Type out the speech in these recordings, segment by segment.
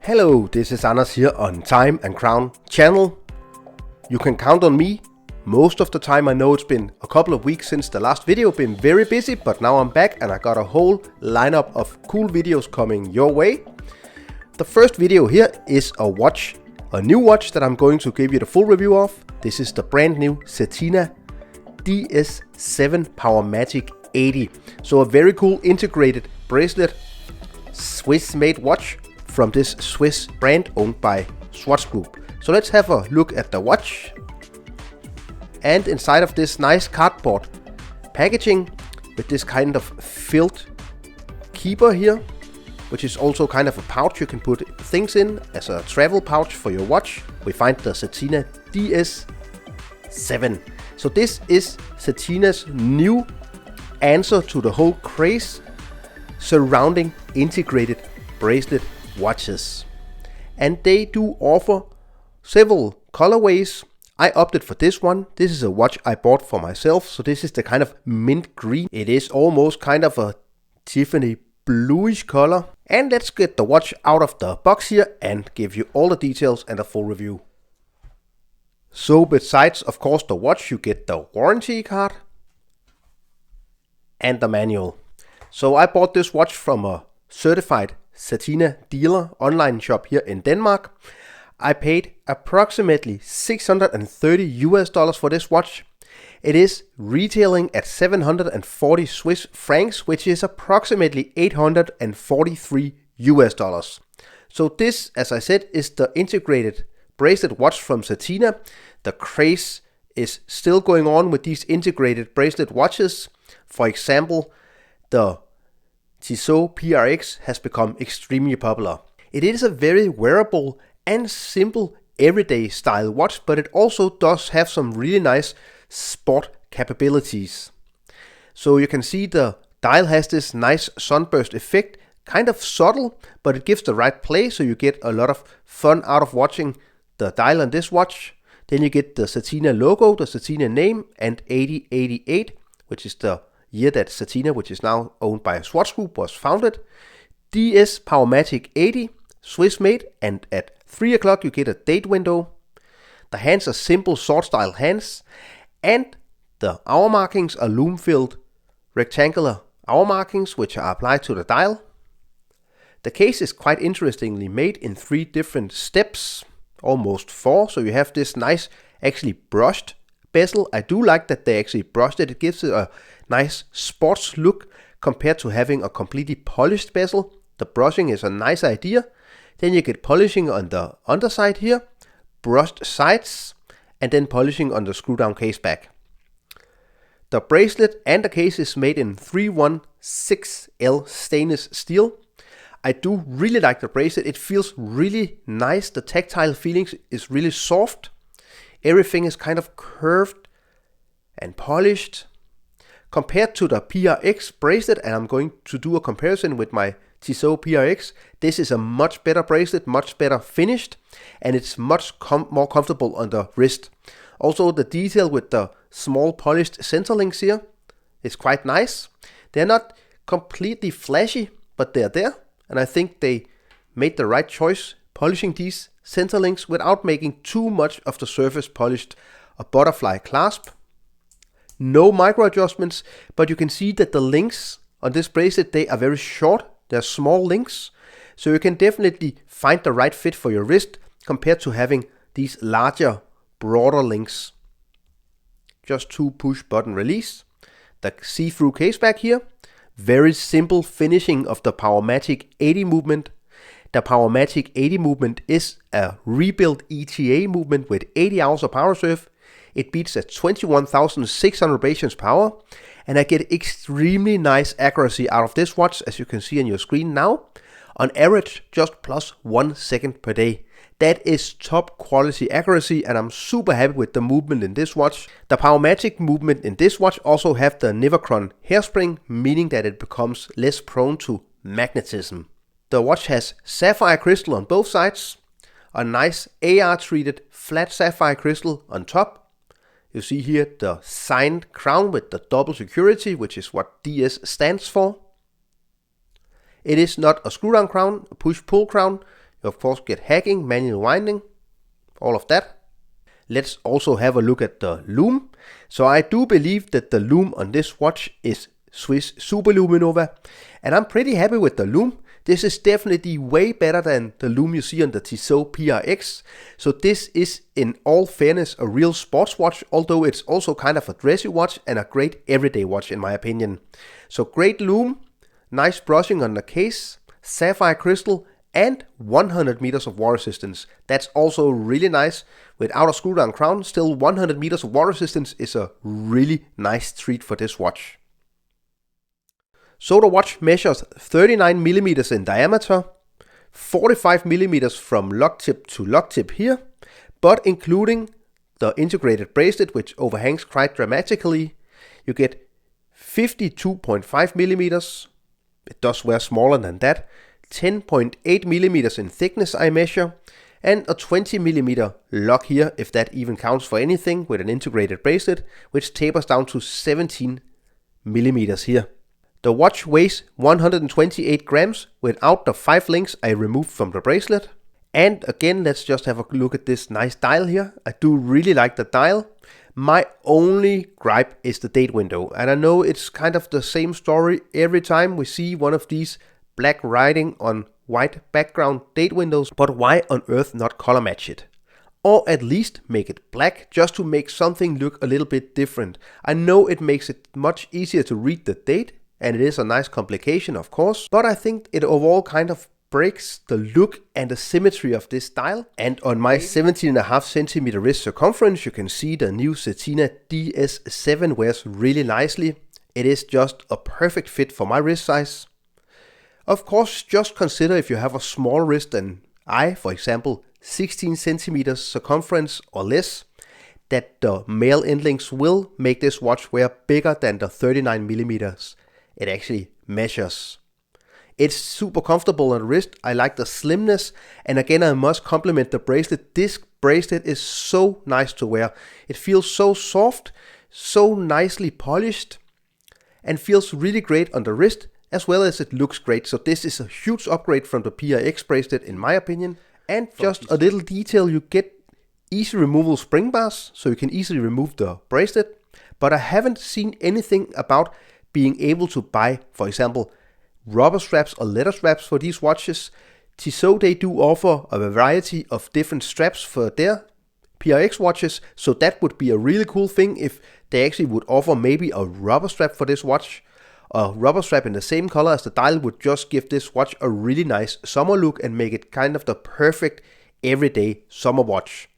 Hello, this is Anders here on Time and Crown channel. You can count on me most of the time. I know it's been a couple of weeks since the last video, been very busy, but now I'm back and I got a whole lineup of cool videos coming your way. The first video here is a new watch that I'm going to give you the full review of. This is the brand new Certina DS-7 Powermatic 80. So a very cool integrated bracelet, Swiss made watch from this Swiss brand owned by Swatch Group. So let's have a look at the watch. And inside of this nice cardboard packaging with this kind of filled keeper here, which is also kind of a pouch you can put things in as a travel pouch for your watch, we find the Certina DS-7. So this is Certina's new answer to the whole craze surrounding integrated bracelet watches. And they do offer several colorways. I opted for this one. This is a watch I bought for myself. So this is the kind of mint green. It is almost kind of a Tiffany Blue'ish color. And let's get the watch out of the box here and give you all the details and a full review. So besides, of course, the watch, you get the warranty card and the manual. So I bought this watch from a certified Certina dealer online shop here in Denmark. I paid approximately $630 for this watch. It is retailing at 740 Swiss francs, which is approximately $843. So this, as I said, is the integrated bracelet watch from Certina. The craze is still going on with these integrated bracelet watches. For example, the Tissot PRX has become extremely popular. It is a very wearable and simple everyday style watch, but it also does have some really nice sport capabilities. So you can see the dial has this nice sunburst effect, kind of subtle, but it gives the right play, so you get a lot of fun out of watching the dial on this watch. Then you get the Certina logo, the Certina name, and 8088, which is the year that Certina, which is now owned by Swatch Group, was founded. DS Powermatic 80, Swiss made, and at 3 o'clock you get a date window. The hands are simple sword style hands, and the hour markings are lume filled rectangular hour markings which are applied to the dial. The case is quite interestingly made in 3 different steps, almost 4, so you have this nice actually brushed bezel. I do like that they actually brushed it. It gives it a nice sports look compared to having a completely polished bezel. The brushing is a nice idea. Then you get polishing on the underside here, brushed sides, and then polishing on the screw down case back. The bracelet and the case is made in 316L stainless steel. I do really like the bracelet. It feels really nice. The tactile feelings is really soft. Everything is kind of curved and polished. Compared to the PRX bracelet, and I'm going to do a comparison with my Tissot PRX, this is a much better bracelet, much better finished, and it's much more comfortable on the wrist. Also, the detail with the small polished center links here is quite nice. They're not completely flashy, but they're there, and I think they made the right choice polishing these center links without making too much of the surface polished. A butterfly clasp. No micro adjustments, but you can see that the links on this bracelet, they are very short. They're small links, so you can definitely find the right fit for your wrist compared to having these larger, broader links. Just 2 push button release. The see-through case back here. Very simple finishing of the Powermatic 80 movement. The Powermatic 80 movement is a rebuilt ETA movement with 80 hours of power reserve. It beats at 21,600 radians per hour, and I get extremely nice accuracy out of this watch, as you can see on your screen now. On average, just plus 1 second per day. That is top quality accuracy, and I'm super happy with the movement in this watch. The Powermatic movement in this watch also have the Nivercron hairspring, meaning that it becomes less prone to magnetism. The watch has sapphire crystal on both sides, a nice AR treated flat sapphire crystal on top. You see here the signed crown with the double security, which is what DS stands for. It is not a screw down crown, a push pull crown. You Of course, get hacking, manual winding, all of that. Let's also have a look at the Lume. So I do believe that the Lume on this watch is Swiss Super Luminova, and I'm pretty happy with the Lume. This is definitely way better than the Lume you see on the Tissot PRX. So this is, in all fairness, a real sports watch, although it's also kind of a dressy watch and a great everyday watch in my opinion. So great Lume, nice brushing on the case, sapphire crystal, and 100 meters of water resistance. That's also really nice. Without a screw down crown, still 100 meters of water resistance is a really nice treat for this watch. So the watch measures 39 millimeters in diameter, 45 millimeters from lock tip to lock tip here, but including the integrated bracelet, which overhangs quite dramatically, you get 52.5 millimeters. It does wear smaller than that. 10.8 millimeters in thickness I measure, and a 20 millimeter lock here, if that even counts for anything, with an integrated bracelet, which tapers down to 17 millimeters here. The watch weighs 128 grams without the 5 links I removed from the bracelet. And again, let's just have a look at this nice dial here. I do really like the dial. My only gripe is the date window, and I know it's kind of the same story every time we see one of these black writing on white background date windows, but why on earth not color match it? Or at least make it black, just to make something look a little bit different. I know it makes it much easier to read the date, and it is a nice complication of course, but I think it overall kind of breaks the look and the symmetry of this dial. And on my 17.5 centimeter wrist circumference, you can see the new Certina DS-7 wears really nicely. It is just a perfect fit for my wrist size. Of course, just consider if you have a small wrist than I, for example 16 centimeters circumference or less, that the male end links will make this watch wear bigger than the 39 millimeters it actually measures. It's super comfortable on the wrist. I like the slimness, and again I must compliment the bracelet. This bracelet is so nice to wear. It feels so soft, so nicely polished, and feels really great on the wrist, as well as it looks great. So this is a huge upgrade from the PRX bracelet in my opinion. And just a little detail, you get easy removal spring bars, so you can easily remove the bracelet. But I haven't seen anything about being able to buy, for example, rubber straps or leather straps for these watches. Tissot, they do offer a variety of different straps for their PRX watches, so that would be a really cool thing if they actually would offer maybe a rubber strap for this watch. A rubber strap in the same color as the dial would just give this watch a really nice summer look and make it kind of the perfect everyday summer watch.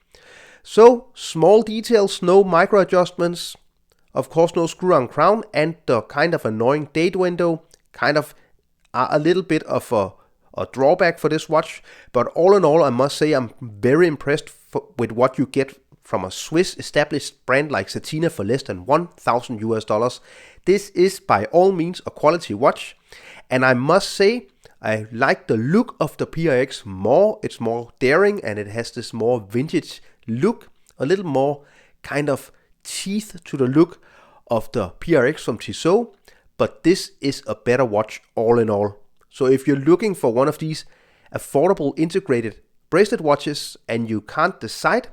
So small details, no micro adjustments, of course no screw on crown, and the kind of annoying date window kind of a little bit of a drawback for this watch. But all in all, I must say I'm very impressed with what you get from a Swiss established brand like Certina for less than $1,000. This is by all means a quality watch, and I must say I like the look of the PRX more. It's more daring and it has this more vintage look, a little more kind of teeth to the look of the PRX from Tissot, but this is a better watch all in all. So if you're looking for one of these affordable integrated bracelet watches and you can't decide,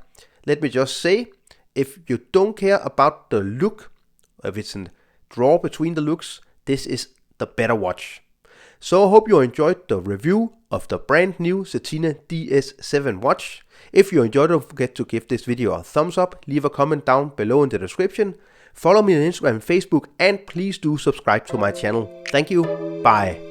let me just say, if you don't care about the look, if it's a draw between the looks, this is the better watch. So I hope you enjoyed the review of the brand new Certina DS-7 watch. If you enjoyed, don't forget to give this video a thumbs up, leave a comment down below in the description, follow me on Instagram and Facebook, and please do subscribe to my channel. Thank you, bye.